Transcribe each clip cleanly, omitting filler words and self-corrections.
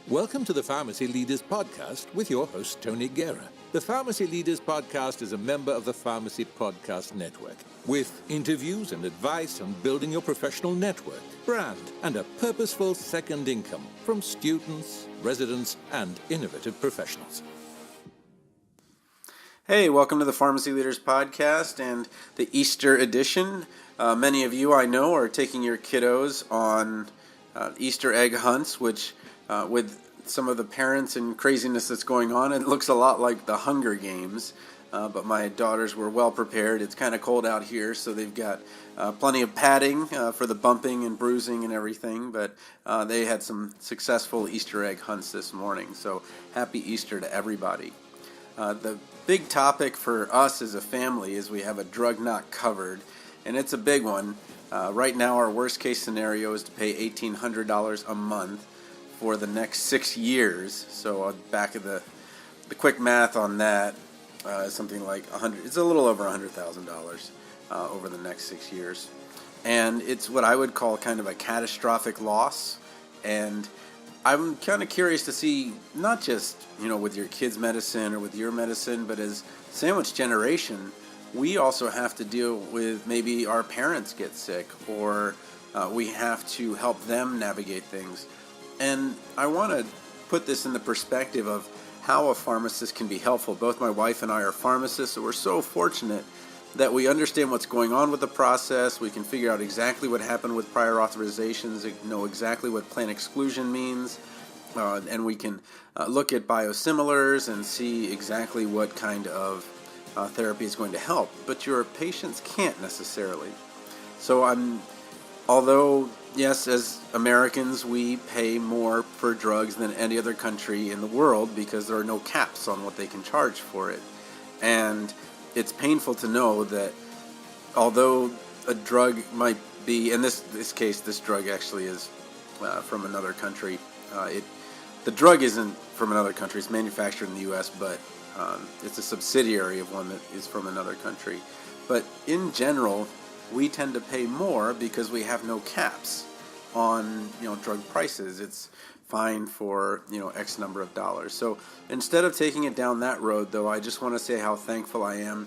Welcome to the Pharmacy Leaders Podcast with your host, Tony Guerra. The Pharmacy Leaders Podcast is a member of the Pharmacy Podcast Network, with interviews and advice on building your professional network, brand, and a purposeful second income from students, residents, and innovative professionals. Hey, welcome to the Pharmacy Leaders Podcast and the Easter edition. Many of you I know are taking your kiddos on Easter egg hunts, which with some of the parents and craziness that's going on, it looks a lot like the Hunger Games. But my daughters were well prepared. It's kind of cold out here, so they've got plenty of padding for the bumping and bruising and everything. But they had some successful Easter egg hunts this morning. So happy Easter to everybody. The big topic for us as a family is we have a drug not covered, and it's a big one. Right now, our worst case scenario is to pay $1,800 a month for the next 6 years. So back of the quick math on that, something like it's a little over $100,000 over the next 6 years, and it's what I would call kind of a catastrophic loss. And I'm kind of curious to see, not just with your kids' medicine or with your medicine, but as sandwich generation, we also have to deal with maybe our parents get sick, or we have to help them navigate things. And I want to put this in the perspective of how a pharmacist can be helpful. Both my wife and I are pharmacists, so we're so fortunate that we understand what's going on with the process. We can figure out exactly what happened with prior authorizations, know exactly what plan exclusion means, and we can look at biosimilars and see exactly what kind of therapy is going to help. But your patients can't necessarily. So although, yes, as Americans, we pay more for drugs than any other country in the world because there are no caps on what they can charge for it. And it's painful to know that although a drug might be, in this case, this drug actually is from another country. The drug isn't from another country. It's manufactured in the U.S., but it's a subsidiary of one that is from another country. But in general, we tend to pay more because we have no caps on drug prices. It's fine for X number of dollars. So instead of taking it down that road, though, I just want to say how thankful I am.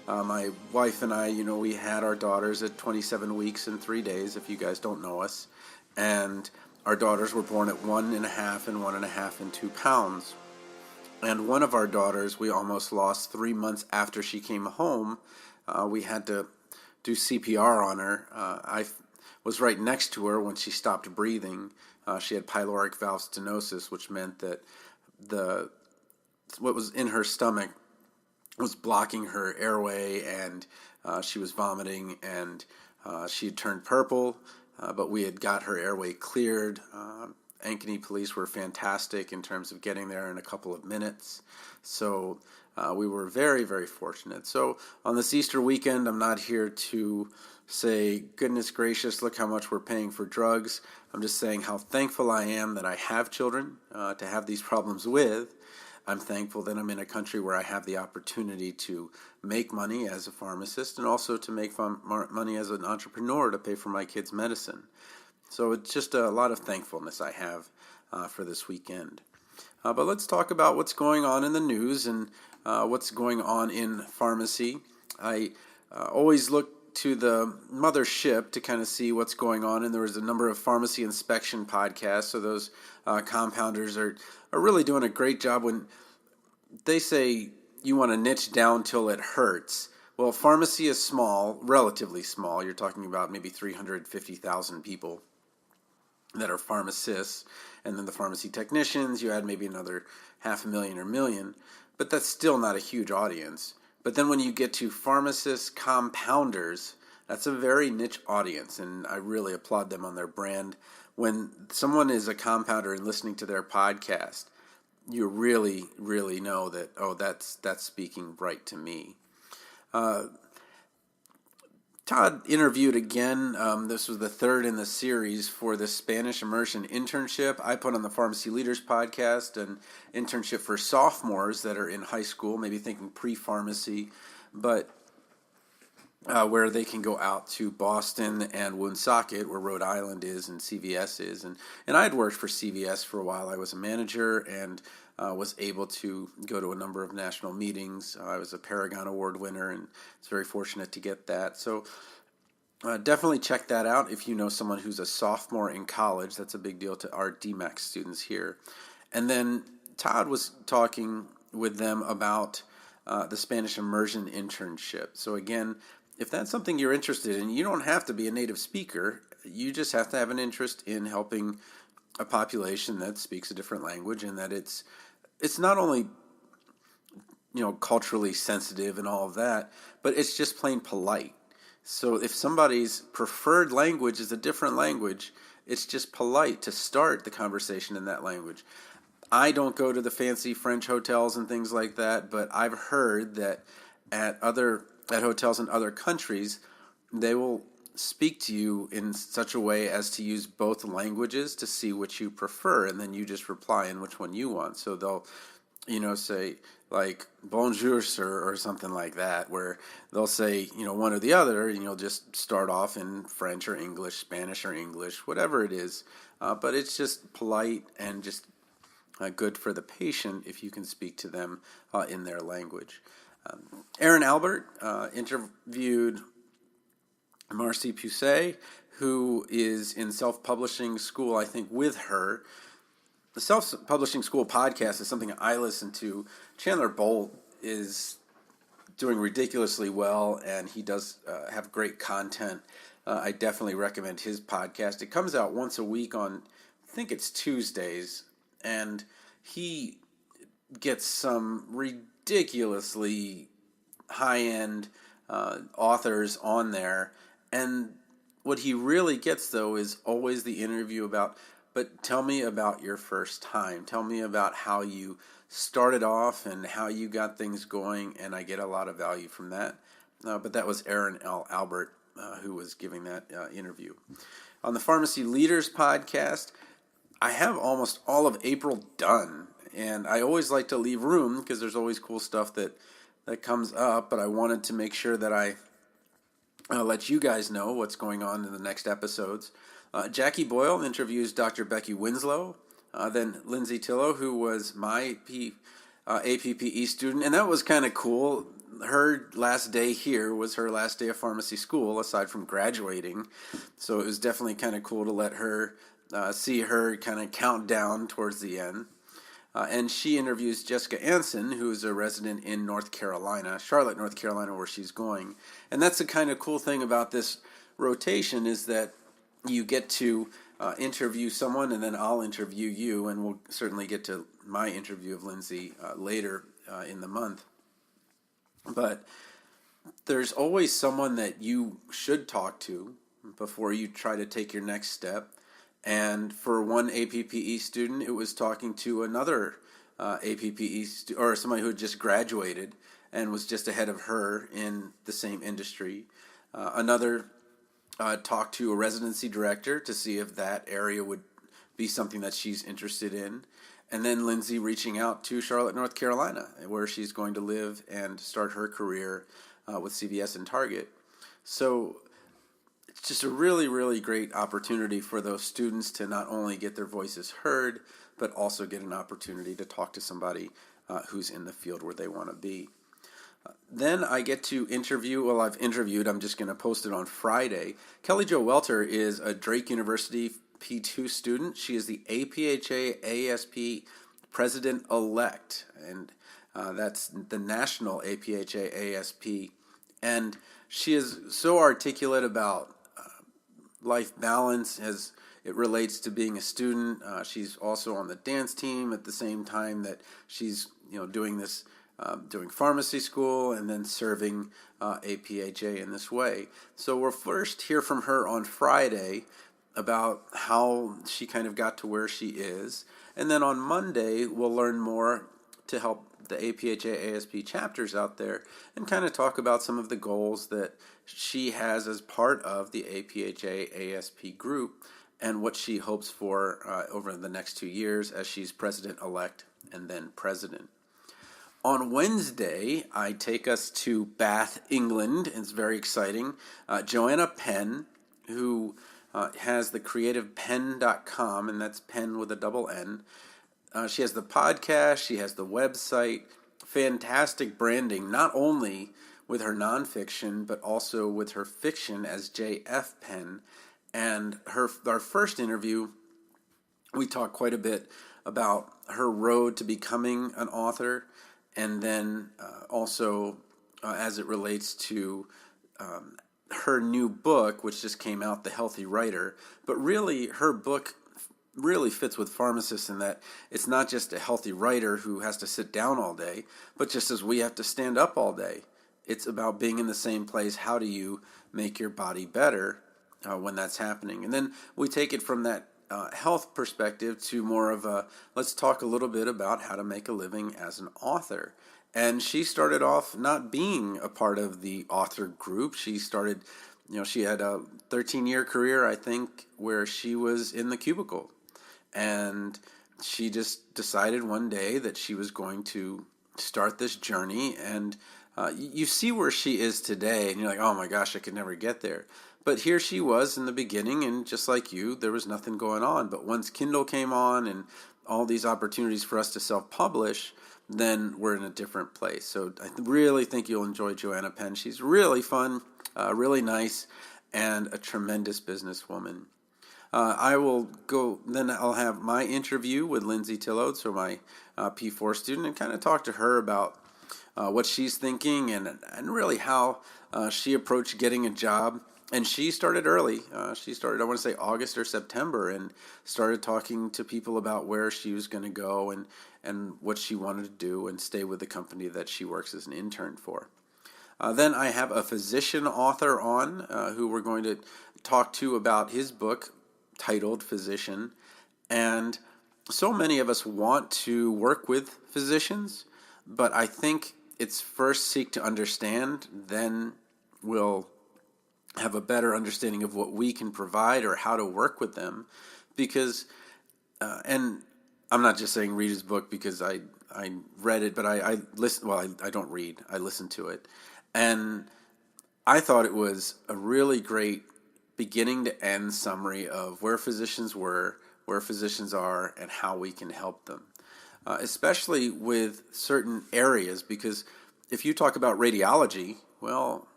My wife and I, we had our daughters at 27 weeks and 3 days, if you guys don't know us, and our daughters were born at 1.5 and 1.5 and 2 pounds. And one of our daughters, we almost lost 3 months after she came home. We had to do CPR on her. I was right next to her when she stopped breathing. She had pyloric valve stenosis, which meant that what was in her stomach was blocking her airway, and she was vomiting, and she had turned purple, but we had got her airway cleared. Ankeny police were fantastic in terms of getting there in a couple of minutes. So we were very, very fortunate. So on this Easter weekend, I'm not here to say, goodness gracious, look how much we're paying for drugs. I'm just saying how thankful I am that I have children to have these problems with. I'm thankful that I'm in a country where I have the opportunity to make money as a pharmacist and also to make money as an entrepreneur to pay for my kids' medicine. So it's just a lot of thankfulness I have for this weekend. But let's talk about what's going on in the news and what's going on in pharmacy. I always look to the mothership to kind of see what's going on, and there was a number of pharmacy inspection podcasts, so those compounders are really doing a great job. When they say you want to niche down till it hurts, well, pharmacy is small, relatively small. You're talking about maybe 350,000 people that are pharmacists, and then the pharmacy technicians, you add maybe another 500,000 or million, but that's still not a huge audience. But then when you get to pharmacists, compounders, that's a very niche audience, and I really applaud them on their brand. When someone is a compounder and listening to their podcast, you really, really know that, that's speaking right to me. Todd interviewed again. This was the third in the series for the Spanish immersion internship. I put on the Pharmacy Leaders podcast an internship for sophomores that are in high school, maybe thinking pre-pharmacy. But where they can go out to Boston and Woonsocket, where Rhode Island is and CVS is. And I had worked for CVS for a while. I was a manager and was able to go to a number of national meetings. I was a Paragon Award winner and was very fortunate to get that. So definitely check that out if you know someone who's a sophomore in college. That's a big deal to our DMAC students here. And then Todd was talking with them about the Spanish immersion internship. So again, if that's something you're interested in, you don't have to be a native speaker. You just have to have an interest in helping a population that speaks a different language, and that it's not only culturally sensitive and all of that, but it's just plain polite. So if somebody's preferred language is a different language, it's just polite to start the conversation in that language. I don't go to the fancy French hotels and things like that, but I've heard that at hotels in other countries, they will speak to you in such a way as to use both languages to see which you prefer, and then you just reply in which one you want. So they'll, say like bonjour, sir, or something like that, where they'll say, one or the other, and you'll just start off in French or English, Spanish or English, whatever it is. But it's just polite and just good for the patient if you can speak to them in their language. Aaron Albert interviewed Marcy Pusey, who is in self-publishing school, I think, with her. The Self-Publishing School podcast is something I listen to. Chandler Bolt is doing ridiculously well, and he does have great content. I definitely recommend his podcast. It comes out once a week on, I think it's Tuesdays, and he gets some ridiculously high-end authors on there. And what he really gets, though, is always the interview about, but tell me about your first time. Tell me about how you started off and how you got things going, and I get a lot of value from that. But that was Aaron L. Albert who was giving that interview. On the Pharmacy Leaders podcast, I have almost all of April done, and I always like to leave room because there's always cool stuff that comes up, but I wanted to make sure that I let you guys know what's going on in the next episodes. Jackie Boyle interviews Dr. Becky Winslow, then Lindsay Tillow, who was my APPE student, and that was kind of cool. Her last day here was her last day of pharmacy school, aside from graduating, so it was definitely kind of cool to let her see her kind of count down towards the end. And she interviews Jessica Anson, who's a resident in North Carolina, Charlotte, North Carolina, where she's going. And that's the kind of cool thing about this rotation, is that you get to interview someone, and then I'll interview you, and we'll certainly get to my interview of Lindsay later in the month. But there's always someone that you should talk to before you try to take your next step. And for one APPE student, it was talking to another APPE or somebody who had just graduated and was just ahead of her in the same industry. Another talked to a residency director to see if that area would be something that she's interested in. And then Lindsay reaching out to Charlotte, North Carolina, where she's going to live and start her career with CVS and Target. So it's just a really, really great opportunity for those students to not only get their voices heard, but also get an opportunity to talk to somebody who's in the field where they want to be. Then I get to interview, I'm just going to post it on Friday. Kelly Jo Welter is a Drake University P2 student. She is the APHA ASP President-elect, and that's the national APHA ASP. And she is so articulate about life balance as it relates to being a student. She's also on the dance team at the same time that she's doing this, doing pharmacy school and then serving APHA in this way. So we'll first hear from her on Friday about how she kind of got to where she is. And then on Monday, we'll learn more to help the APHA ASP chapters out there and kind of talk about some of the goals that she has as part of the APHA ASP group and what she hopes for over the next 2 years as she's president-elect and then president. On Wednesday, I take us to Bath, England. It's very exciting. Joanna Penn, who has the creativepenn.com, and that's pen with a double N. She has the podcast, she has the website, fantastic branding, not only with her nonfiction, but also with her fiction as J.F. Penn. And our first interview, we talked quite a bit about her road to becoming an author, and then also as it relates to her new book, which just came out, The Healthy Writer. But really, her book really fits with pharmacists in that it's not just a healthy writer who has to sit down all day, but just as we have to stand up all day. It's about being in the same place. How do you make your body better when that's happening? And then we take it from that health perspective to more of a, let's talk a little bit about how to make a living as an author. And she started off not being a part of the author group. She started, she had a 13-year career, I think, where she was in the cubicle. And she just decided one day that she was going to start this journey. And you see where she is today, and you're like, oh my gosh, I could never get there. But here she was in the beginning, and just like you, there was nothing going on. But once Kindle came on and all these opportunities for us to self-publish, then we're in a different place. So I really think you'll enjoy Joanna Penn. She's really fun, really nice, and a tremendous businesswoman. I will go, then I'll have my interview with Lindsay Tillode, so my P4 student, and kind of talk to her about what she's thinking and really how she approached getting a job. And she started early. She started, I want to say, August or September, and started talking to people about where she was going to go and what she wanted to do and stay with the company that she works as an intern for. Then I have a physician author on who we're going to talk to about his book titled Physician. And so many of us want to work with physicians, but I think it's first seek to understand, then we'll have a better understanding of what we can provide or how to work with them. Because, and I'm not just saying read his book because I read it, but I listen. Well, I don't read. I listen to it, and I thought it was a really great beginning to end summary of where physicians were, where physicians are, and how we can help them, especially with certain areas. Because if you talk about radiology, well,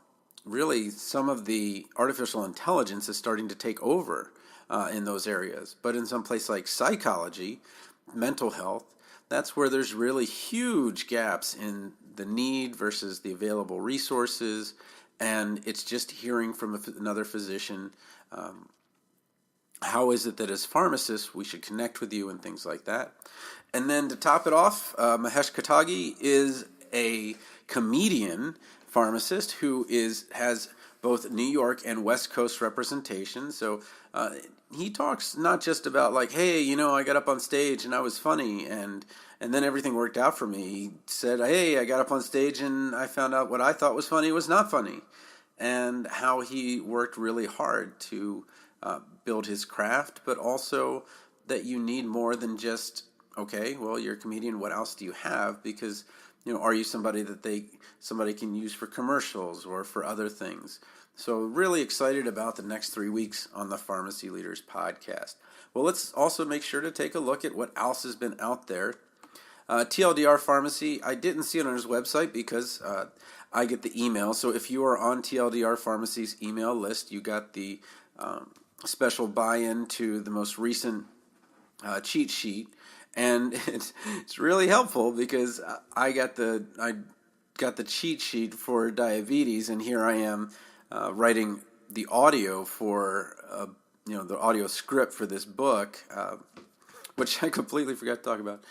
really, some of the artificial intelligence is starting to take over in those areas. But in some place like psychology, mental health, that's where there's really huge gaps in the need versus the available resources. And it's just hearing from another physician, how is it that as pharmacists we should connect with you and things like that. And then to top it off, Mahesh Katagi is a comedian pharmacist who has both New York and West Coast representation. So he talks not just about like, hey, I got up on stage and I was funny and then everything worked out for me. He said, hey, I got up on stage and I found out what I thought was funny was not funny, and how he worked really hard to build his craft, but also that you need more than just, okay, well, you're a comedian, what else do you have? Because are you somebody that somebody can use for commercials or for other things? So really excited about the next 3 weeks on the Pharmacy Leaders podcast. Well, let's also make sure to take a look at what else has been out there. TLDR Pharmacy, I didn't see it on his website because I get the email. So if you are on TLDR Pharmacy's email list, you got the special buy-in to the most recent cheat sheet. And it's really helpful because I got the cheat sheet for diabetes, and here I am writing the audio for the audio script for this book, which I completely forgot to talk about,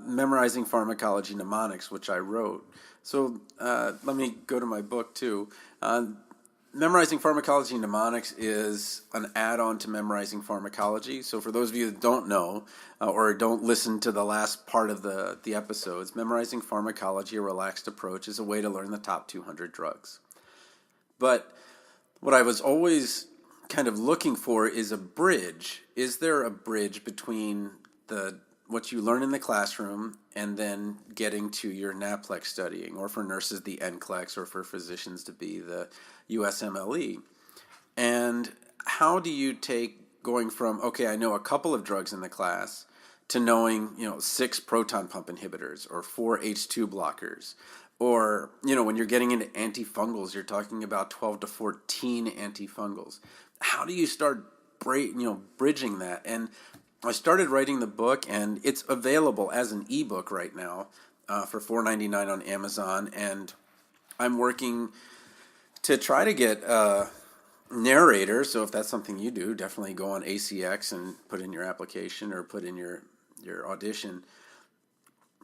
Memorizing Pharmacology Mnemonics, which I wrote. So let me go to my book too. Memorizing Pharmacology Mnemonics is an add-on to Memorizing Pharmacology. So for those of you that don't know or don't listen to the last part of the episodes, Memorizing Pharmacology, a relaxed approach, is a way to learn the top 200 drugs. But what I was always kind of looking for is a bridge. Is there a bridge between the what you learn in the classroom and then getting to your NAPLEX studying, or for nurses, the NCLEX, or for physicians to be the USMLE. And how do you take going from, okay, I know a couple of drugs in the class, to knowing, 6 proton pump inhibitors or 4 H2 blockers? Or, when you're getting into antifungals, you're talking about 12 to 14 antifungals. How do you start bridging that? And I started writing the book, and it's available as an ebook right now for $4.99 on Amazon. And I'm working to try to get a narrator. So if that's something you do, definitely go on ACX and put in your application or put in your audition.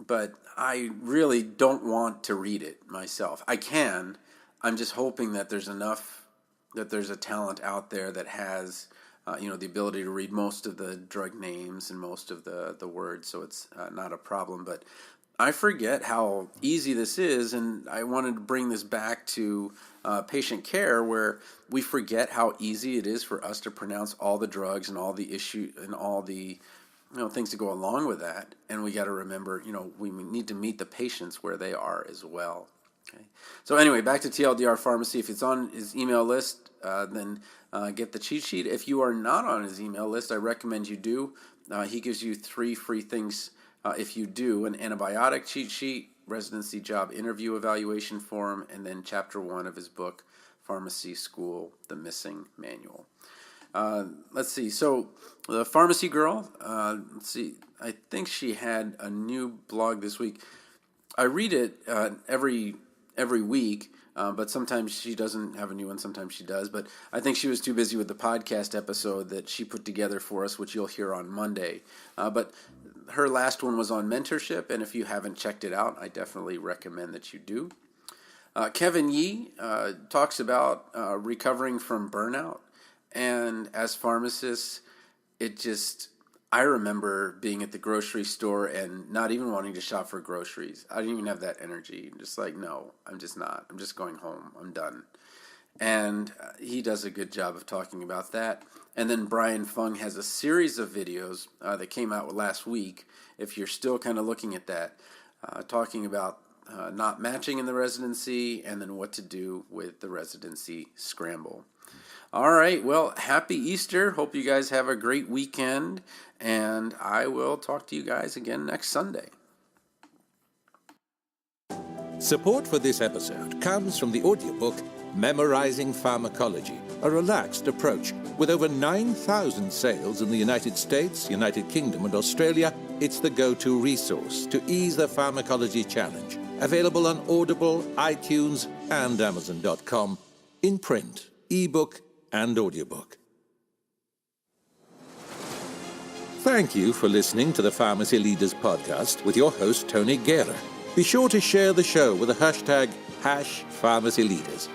But I really don't want to read it myself. I can. I'm just hoping that there's a talent out there that has the ability to read most of the drug names and most of the words, so it's not a problem. But I forget how easy this is, and I wanted to bring this back to patient care, where we forget how easy it is for us to pronounce all the drugs and all the issue and all the things to go along with that. And we got to remember, we need to meet the patients where they are as well. Okay. So anyway, back to TLDR Pharmacy. If it's on his email list, then get the cheat sheet. If you are not on his email list, I recommend you do. He gives you 3 free things if you do: an antibiotic cheat sheet, residency job interview evaluation form, and then chapter 1 of his book, Pharmacy School, The Missing Manual. Let's see. So the pharmacy girl, I think she had a new blog this week. I read it every week, but sometimes she doesn't have a new one. Sometimes she does. But I think she was too busy with the podcast episode that she put together for us, which you'll hear on Monday. But her last one was on mentorship, and if you haven't checked it out, I definitely recommend that you do. Kevin Yee talks about recovering from burnout. And as pharmacists, I remember being at the grocery store and not even wanting to shop for groceries. I didn't even have that energy. Just like, no, I'm just not. I'm just going home. I'm done. And he does a good job of talking about that. And then Brian Fung has a series of videos that came out last week, if you're still kind of looking at that, talking about not matching in the residency and then what to do with the residency scramble. All right, well, happy Easter. Hope you guys have a great weekend, and I will talk to you guys again next Sunday. Support for this episode comes from the audiobook Memorizing Pharmacology, a relaxed approach. With over 9,000 sales in the United States, United Kingdom, and Australia, it's the go-to resource to ease the pharmacology challenge. Available on Audible, iTunes, and Amazon.com, in print, ebook, and audiobook. Thank you for listening to the Pharmacy Leaders Podcast with your host, Tony Guerra. Be sure to share the show with the hashtag #PharmacyLeaders.